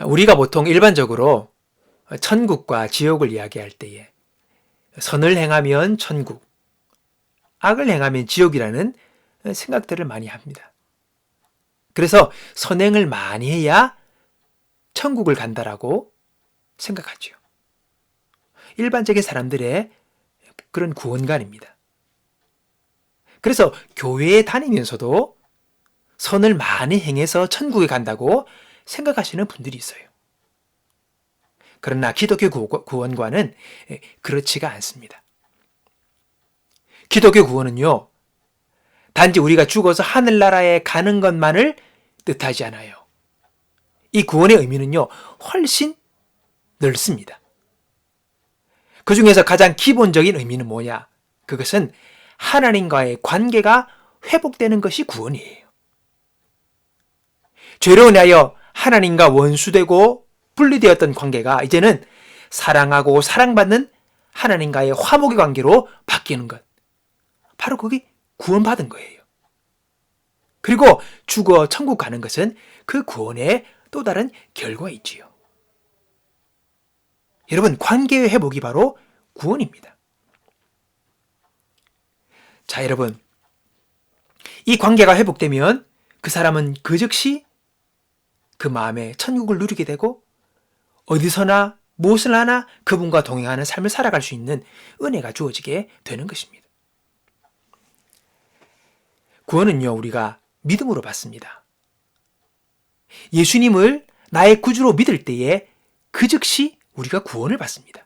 우리가 보통 일반적으로 천국과 지옥을 이야기할 때에 선을 행하면 천국, 악을 행하면 지옥이라는 생각들을 많이 합니다. 그래서 선행을 많이 해야 천국을 간다라고 생각하죠. 일반적인 사람들의 그런 구원관입니다. 그래서 교회에 다니면서도 선을 많이 행해서 천국에 간다고 생각하시는 분들이 있어요. 그러나 기독교 구원관은 그렇지가 않습니다. 기독교 구원은요, 단지 우리가 죽어서 하늘나라에 가는 것만을 뜻하지 않아요. 이 구원의 의미는요, 훨씬 넓습니다. 그 중에서 가장 기본적인 의미는 뭐냐? 그것은 하나님과의 관계가 회복되는 것이 구원이에요. 죄로 인하여 하나님과 원수되고 분리되었던 관계가 이제는 사랑하고 사랑받는 하나님과의 화목의 관계로 바뀌는 것. 바로 그게 구원받은 거예요. 그리고 죽어 천국 가는 것은 그 구원의 또 다른 결과이지요. 여러분, 관계의 회복이 바로 구원입니다. 자, 여러분, 이 관계가 회복되면 그 사람은 그 즉시 그 마음에 천국을 누리게 되고 어디서나 무엇을 하나 그분과 동행하는 삶을 살아갈 수 있는 은혜가 주어지게 되는 것입니다. 구원은요, 우리가 믿음으로 받습니다. 예수님을 나의 구주로 믿을 때에 그 즉시 우리가 구원을 받습니다.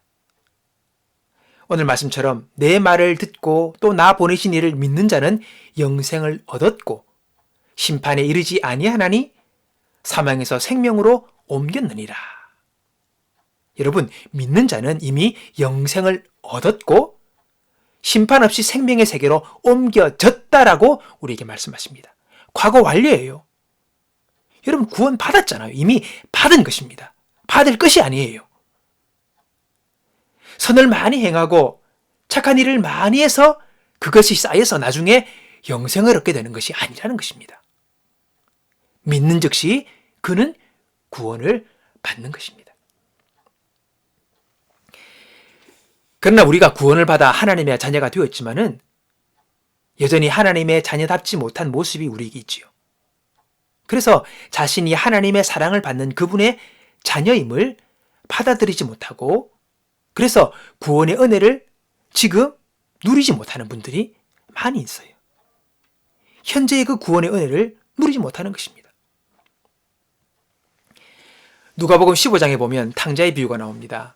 오늘 말씀처럼 내 말을 듣고 또 나 보내신 이를 믿는 자는 영생을 얻었고 심판에 이르지 아니하나니 사망에서 생명으로 옮겼느니라. 여러분, 믿는 자는 이미 영생을 얻었고 심판 없이 생명의 세계로 옮겨졌다라고 우리에게 말씀하십니다. 과거 완료예요. 여러분, 구원 받았잖아요. 이미 받은 것입니다. 받을 것이 아니에요. 선을 많이 행하고 착한 일을 많이 해서 그것이 쌓여서 나중에 영생을 얻게 되는 것이 아니라는 것입니다. 믿는 즉시 그는 구원을 받는 것입니다. 그러나 우리가 구원을 받아 하나님의 자녀가 되었지만은 여전히 하나님의 자녀답지 못한 모습이 우리에게 있지요. 그래서 자신이 하나님의 사랑을 받는 그분의 자녀임을 받아들이지 못하고 그래서 구원의 은혜를 지금 누리지 못하는 분들이 많이 있어요. 현재의 그 구원의 은혜를 누리지 못하는 것입니다. 누가복음 15장에 보면 탕자의 비유가 나옵니다.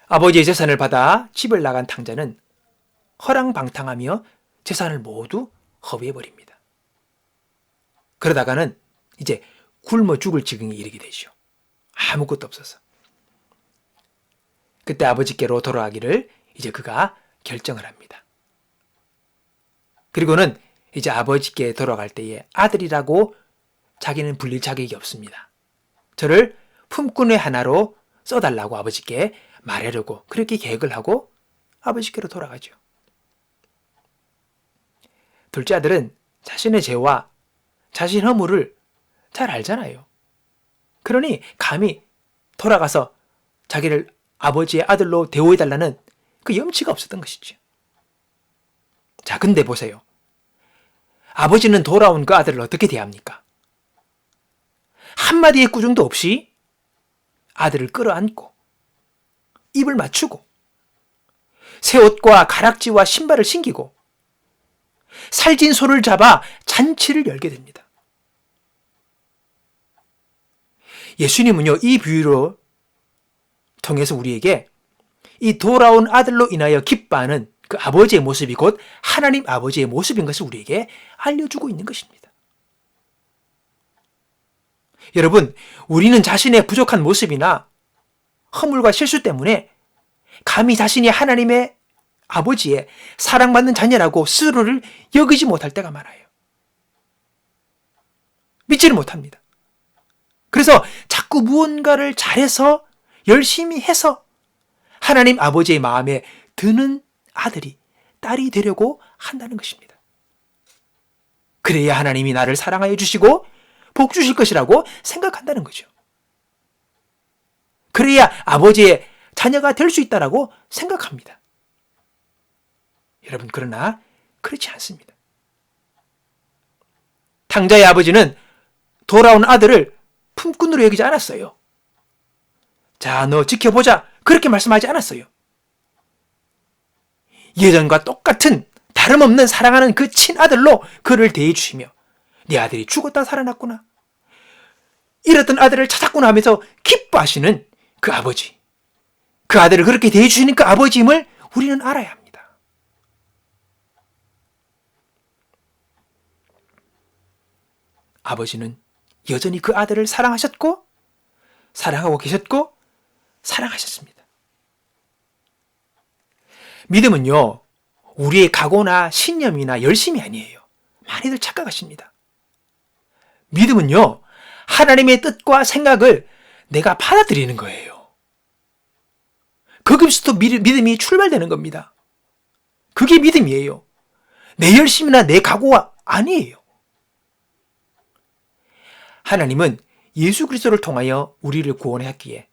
아버지의 재산을 받아 집을 나간 탕자는 허랑방탕하며 재산을 모두 허비해버립니다. 그러다가는 이제 굶어 죽을 지경에 이르게 되죠. 아무것도 없어서. 그때 아버지께로 돌아가기를 이제 그가 결정을 합니다. 그리고는 이제 아버지께 돌아갈 때에 아들이라고 자기는 불릴 자격이 없습니다. 저를 품꾼의 하나로 써달라고 아버지께 말하려고 그렇게 계획을 하고 아버지께로 돌아가죠. 둘째 아들은 자신의 죄와 자신의 허물을 잘 알잖아요. 그러니 감히 돌아가서 자기를 아버지의 아들로 대우해달라는 그 염치가 없었던 것이죠. 자, 근데 보세요. 아버지는 돌아온 그 아들을 어떻게 대합니까? 한마디의 꾸중도 없이 아들을 끌어안고 입을 맞추고 새 옷과 가락지와 신발을 신기고 살찐 소를 잡아 잔치를 열게 됩니다. 예수님은요, 이 비유로 통해서 우리에게 이 돌아온 아들로 인하여 기뻐하는 그 아버지의 모습이 곧 하나님 아버지의 모습인 것을 우리에게 알려주고 있는 것입니다. 여러분, 우리는 자신의 부족한 모습이나 허물과 실수 때문에 감히 자신이 하나님의 아버지의 사랑받는 자녀라고 스스로를 여기지 못할 때가 많아요. 믿지를 못합니다. 그래서 자꾸 무언가를 잘해서 열심히 해서 하나님 아버지의 마음에 드는 아들이, 딸이 되려고 한다는 것입니다. 그래야 하나님이 나를 사랑하여 주시고 복 주실 것이라고 생각한다는 거죠. 그래야 아버지의 자녀가 될 수 있다라고 생각합니다. 여러분, 그러나 그렇지 않습니다. 탕자의 아버지는 돌아온 아들을 품꾼으로 여기지 않았어요. 자, 너 지켜보자, 그렇게 말씀하지 않았어요. 예전과 똑같은 다름없는 사랑하는 그 친아들로 그를 대해주시며, 네 아들이 죽었다 살아났구나, 잃었던 아들을 찾았구나 하면서 기뻐하시는 그 아버지, 그 아들을 그렇게 대해주시는 그 아버지임을 우리는 알아야 합니다. 아버지는 여전히 그 아들을 사랑하셨고, 사랑하고 계셨고, 사랑하셨습니다. 믿음은요, 우리의 각오나 신념이나 열심이 아니에요. 많이들 착각하십니다. 믿음은요, 하나님의 뜻과 생각을 내가 받아들이는 거예요. 거기서부터 믿음이 출발되는 겁니다. 그게 믿음이에요. 내 열심이나 내 각오가 아니에요. 하나님은 예수 그리스도를 통하여 우리를 구원했기에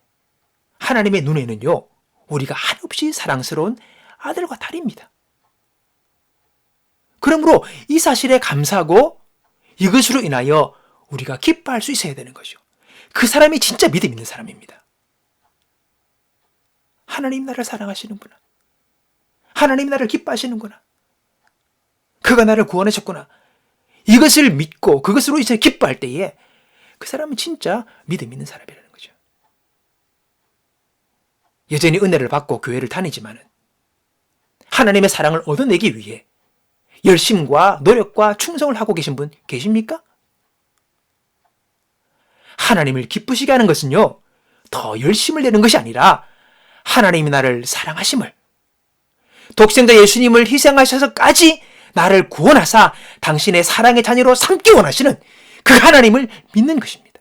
하나님의 눈에는요, 우리가 한없이 사랑스러운 아들과 딸입니다. 그러므로 이 사실에 감사하고 이것으로 인하여 우리가 기뻐할 수 있어야 되는 것이죠. 그 사람이 진짜 믿음 있는 사람입니다. 하나님 나를 사랑하시는구나. 하나님 나를 기뻐하시는구나. 그가 나를 구원하셨구나. 이것을 믿고 그것으로 이제 기뻐할 때에 그 사람은 진짜 믿음 있는 사람이라는 거죠. 여전히 은혜를 받고 교회를 다니지만은 하나님의 사랑을 얻어내기 위해 열심과 노력과 충성을 하고 계신 분 계십니까? 하나님을 기쁘시게 하는 것은요, 더 열심을 내는 것이 아니라 하나님이 나를 사랑하심을, 독생자 예수님을 희생하셔서까지 나를 구원하사 당신의 사랑의 자녀로 삼기 원하시는 그 하나님을 믿는 것입니다.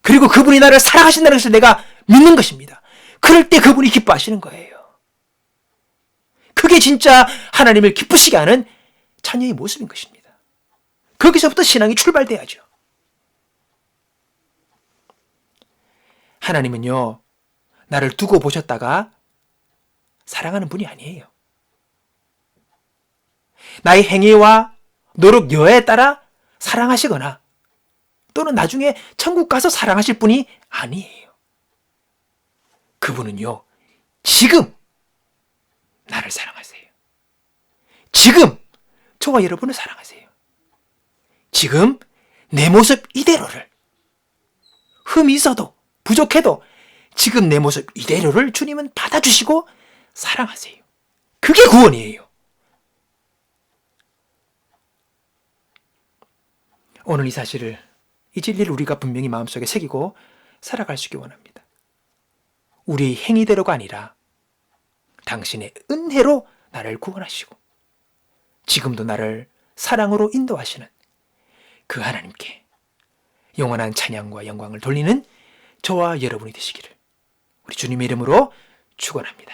그리고 그분이 나를 사랑하신다는 것을 내가 믿는 것입니다. 그럴 때 그분이 기뻐하시는 거예요. 그게 진짜 하나님을 기쁘시게 하는 자녀의 모습인 것입니다. 거기서부터 신앙이 출발돼야죠. 하나님은요, 나를 두고 보셨다가 사랑하는 분이 아니에요. 나의 행위와 노력 여하에 따라 사랑하시거나 또는 나중에 천국 가서 사랑하실 분이 아니에요. 그분은요, 지금 나를 사랑하세요. 지금 저와 여러분을 사랑하세요. 지금 내 모습 이대로를, 흠이 있어도 부족해도 지금 내 모습 이대로를 주님은 받아주시고 사랑하세요. 그게 구원이에요. 오늘 이 사실을, 이 진리를 우리가 분명히 마음속에 새기고 살아갈 수 있기 원합니다. 우리의 행위대로가 아니라 당신의 은혜로 나를 구원하시고 지금도 나를 사랑으로 인도하시는 그 하나님께 영원한 찬양과 영광을 돌리는 저와 여러분이 되시기를 우리 주님의 이름으로 축원합니다.